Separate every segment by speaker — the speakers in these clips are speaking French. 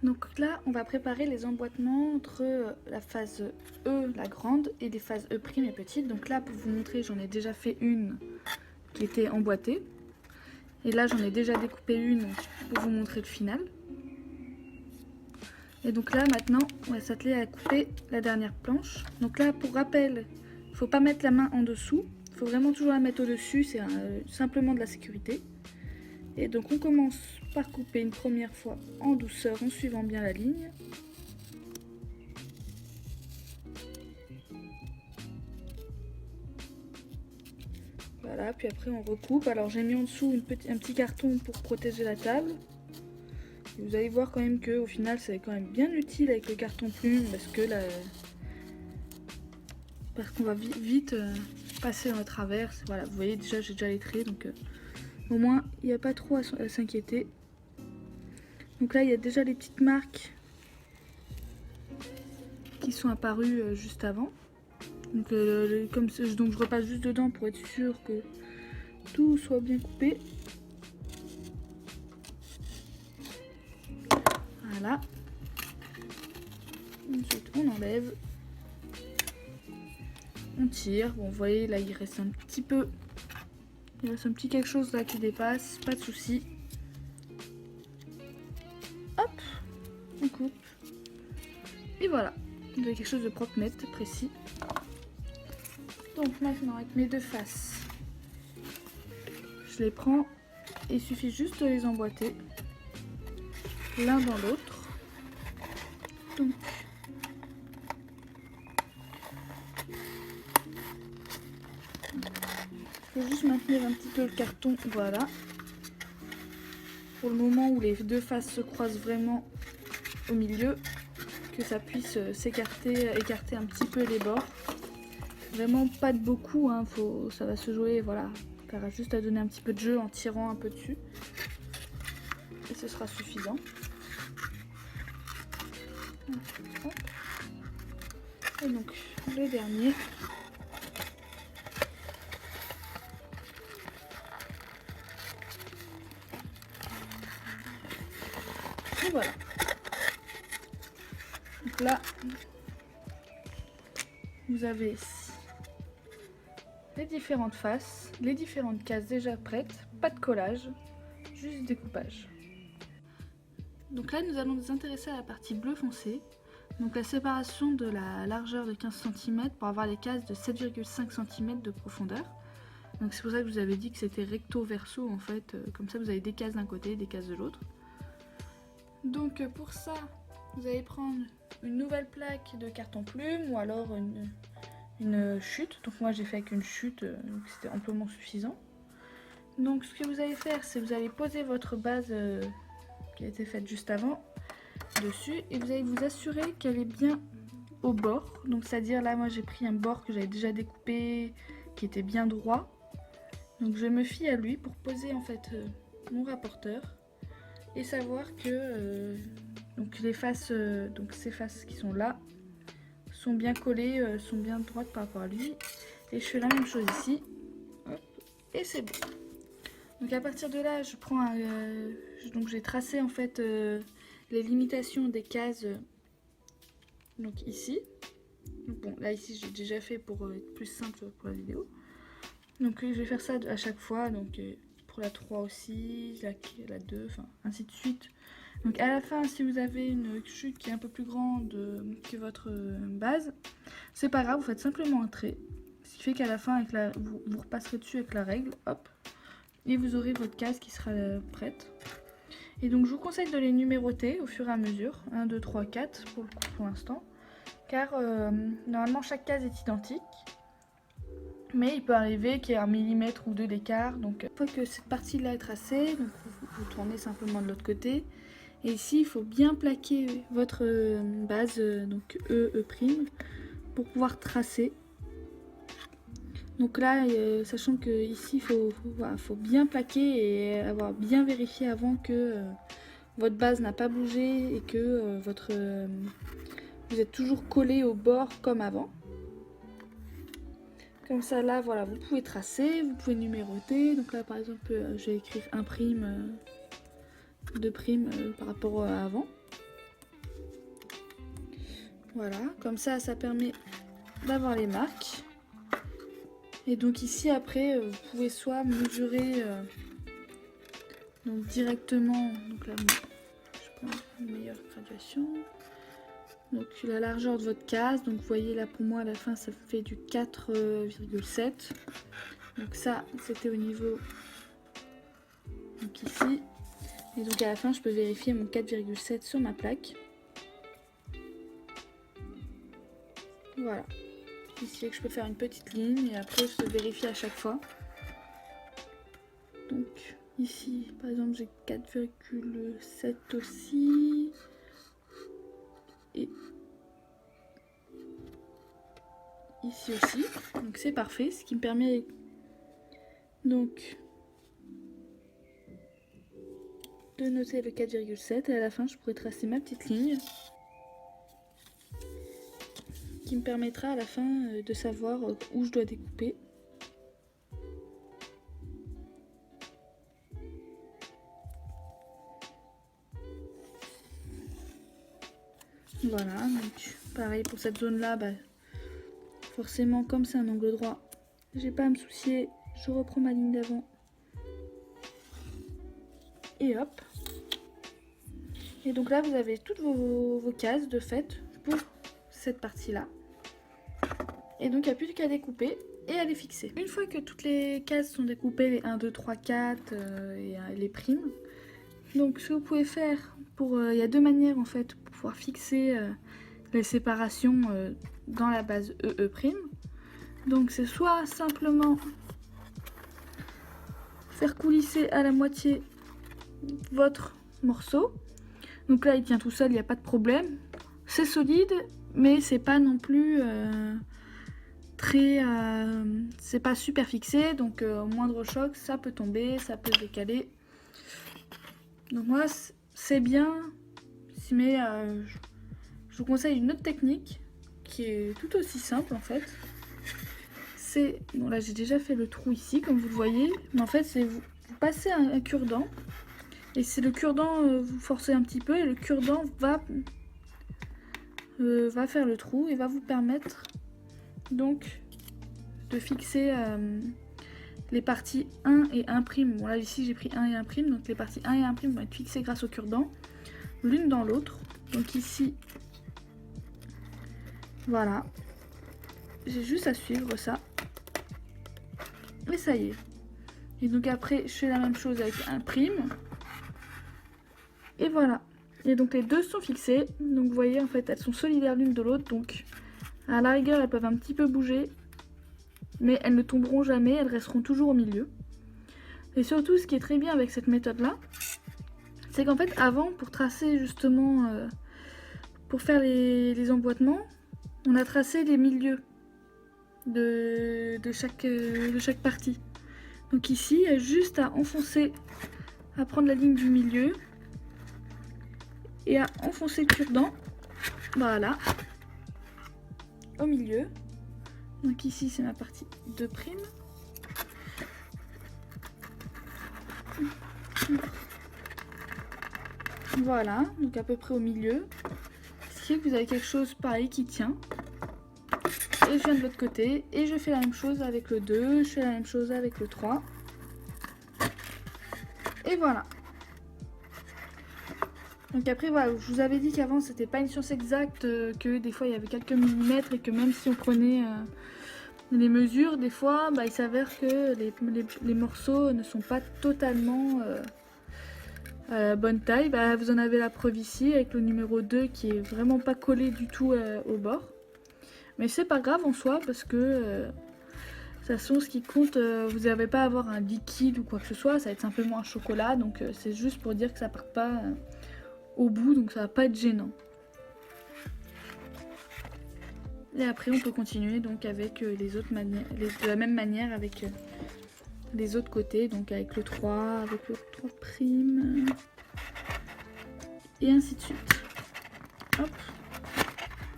Speaker 1: Donc là, on va préparer les emboîtements entre la phase E, la grande, et les phases E' et petites. Donc là, pour vous montrer, j'en ai déjà fait une qui était emboîtée. Et là, j'en ai déjà découpé une pour vous montrer le final. Et donc là, maintenant, on va s'atteler à couper la dernière planche. Donc là, pour rappel, il ne faut pas mettre la main en dessous. Il faut vraiment toujours la mettre au-dessus, c'est simplement de la sécurité. Et donc on commence par couper une première fois en douceur en suivant bien la ligne. Voilà, puis après on recoupe. Alors j'ai mis en dessous un petit carton pour protéger la table. Et vous allez voir quand même que au final c'est quand même bien utile avec le carton plume parce qu'on va vite passer dans le travers. Voilà, vous voyez déjà j'ai déjà les traits, donc au moins il n'y a pas trop à s'inquiéter. Donc là il y a déjà les petites marques qui sont apparues juste avant. Donc, donc je repasse juste dedans pour être sûr que tout soit bien coupé. Voilà. Ensuite on enlève. On tire. Bon, vous voyez là il reste un petit peu. Il reste un petit quelque chose là qui dépasse. Pas de souci. Hop. On coupe. Et voilà. Vous avez quelque chose de propre, net, précis. Donc maintenant avec mes deux faces, je les prends et il suffit juste de les emboîter l'un dans l'autre. Donc il faut juste maintenir un petit peu le carton, voilà. Pour le moment où les deux faces se croisent vraiment au milieu, que ça puisse s'écarter, écarter un petit peu les bords. Vraiment pas de beaucoup, hein, ça va se jouer, voilà. Ça aura juste à donner un petit peu de jeu en tirant un peu dessus. Et ce sera suffisant. Hop. Et donc le dernier. Et voilà. Donc là, vous avez les différentes faces, les différentes cases déjà prêtes, pas de collage, juste découpage. Donc là, nous allons nous intéresser à la partie bleu foncé. Donc la séparation de la largeur de 15 cm pour avoir les cases de 7,5 cm de profondeur. Donc c'est pour ça que je vous avais dit que c'était recto verso en fait, comme ça vous avez des cases d'un côté, des cases de l'autre. Donc pour ça, vous allez prendre une nouvelle plaque de carton plume ou alors une chute. Donc moi j'ai fait avec une chute, donc c'était amplement suffisant. Donc ce que vous allez faire, c'est vous allez poser votre base qui a été faite juste avant dessus et vous allez vous assurer qu'elle est bien au bord. Donc c'est à dire là moi j'ai pris un bord que j'avais déjà découpé qui était bien droit. Donc je me fie à lui pour poser en fait mon rapporteur et savoir que donc les faces, donc ces faces qui sont là sont bien collées, sont bien droites par rapport à lui. Et je fais la même chose ici. Hop, et c'est bon. Donc à partir de là, je prends donc j'ai tracé en fait les limitations des cases. Donc ici. Donc bon, là ici j'ai déjà fait pour être plus simple pour la vidéo. Donc je vais faire ça à chaque fois. Donc pour la 3 aussi, la 2, enfin ainsi de suite. Donc à la fin, si vous avez une chute qui est un peu plus grande que votre base, c'est pas grave, vous faites simplement un trait. Ce qui fait qu'à la fin, vous repasserez dessus avec la règle, hop, et vous aurez votre case qui sera prête. Et donc je vous conseille de les numéroter au fur et à mesure, 1, 2, 3, 4 pour l'instant, car normalement chaque case est identique. Mais il peut arriver qu'il y ait 1 millimètre ou 2 d'écart. Donc une fois que cette partie-là est tracée, donc vous tournez simplement de l'autre côté. Et ici, il faut bien plaquer votre base, donc E', pour pouvoir tracer. Donc là, sachant que ici, il faut bien plaquer et avoir bien vérifié avant que votre base n'a pas bougé et que vous êtes toujours collé au bord comme avant. Comme ça, là, voilà, vous pouvez tracer, vous pouvez numéroter. Donc là, par exemple, je vais écrire 1', 2' par rapport à avant. Voilà, comme ça permet d'avoir les marques. Et donc ici après vous pouvez soit mesurer donc directement, donc là je prends une meilleure graduation, donc la largeur de votre case. Donc vous voyez là, pour moi à la fin ça fait du 4,7, donc ça c'était au niveau donc ici, et donc à la fin je peux vérifier mon 4,7 sur ma plaque. Voilà, ici je peux faire une petite ligne et après je vérifie à chaque fois. Donc ici par exemple j'ai 4,7 aussi, et ici aussi, donc c'est parfait, ce qui me permet donc de noter le 4,7 et à la fin je pourrai tracer ma petite ligne qui me permettra à la fin de savoir où je dois découper. Voilà, donc pareil pour cette zone là, forcément comme c'est un angle droit, j'ai pas à me soucier, je reprends ma ligne d'avant et hop. Et donc là vous avez toutes vos cases de fait pour cette partie là. Et donc il n'y a plus qu'à découper et à les fixer. Une fois que toutes les cases sont découpées, les 1, 2, 3, 4 et les primes, donc ce que vous pouvez faire, il y a deux manières en fait pour pouvoir fixer les séparations dans la base EE'. Donc c'est soit simplement faire coulisser à la moitié votre morceau. Donc là il tient tout seul, il n'y a pas de problème. C'est solide, mais c'est pas non plus c'est pas super fixé, donc au moindre choc ça peut tomber, ça peut se décaler. Donc moi c'est bien, mais je vous conseille une autre technique qui est tout aussi simple en fait. C'est, bon là j'ai déjà fait le trou ici comme vous le voyez, mais en fait c'est vous passez un cure-dent et c'est le cure-dent, vous forcez un petit peu et le cure-dent va faire le trou et va vous permettre donc de fixer les parties 1 et 1'. Bon là ici j'ai pris 1 et 1', donc les parties 1 et 1' vont être fixées grâce au cure-dent, l'une dans l'autre. Donc ici, voilà, j'ai juste à suivre ça. Et ça y est. Et donc après je fais la même chose avec 1'. Et voilà. Et donc les deux sont fixées. Donc vous voyez en fait elles sont solidaires l'une de l'autre, donc à la rigueur elles peuvent un petit peu bouger, mais elles ne tomberont jamais, elles resteront toujours au milieu. Et surtout ce qui est très bien avec cette méthode là, c'est qu'en fait avant, pour tracer justement, pour faire les emboîtements, on a tracé les milieux de chaque partie. Donc ici il y a juste à enfoncer, à prendre la ligne du milieu et à enfoncer le cure-dent, voilà, au milieu. Donc ici c'est ma partie 2'. Voilà, donc à peu près au milieu. Ce qui fait que vous avez quelque chose pareil qui tient. Et je viens de l'autre côté et je fais la même chose avec le 2, je fais la même chose avec le 3. Et voilà. Donc après voilà, je vous avais dit qu'avant c'était pas une science exacte, que des fois il y avait quelques millimètres et que même si on prenait les mesures, des fois il s'avère que les morceaux ne sont pas totalement à la bonne taille. Vous en avez la preuve ici avec le numéro 2 qui est vraiment pas collé du tout au bord. Mais c'est pas grave en soi parce que de toute façon ce qui compte, vous n'avez pas à avoir un liquide ou quoi que ce soit, ça va être simplement un chocolat, donc c'est juste pour dire que ça part pas au bout, donc ça va pas être gênant. Et après on peut continuer donc avec les autres manières, de la même manière avec les autres côtés, donc avec le 3, avec le 3', et ainsi de suite. Hop,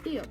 Speaker 1: et hop.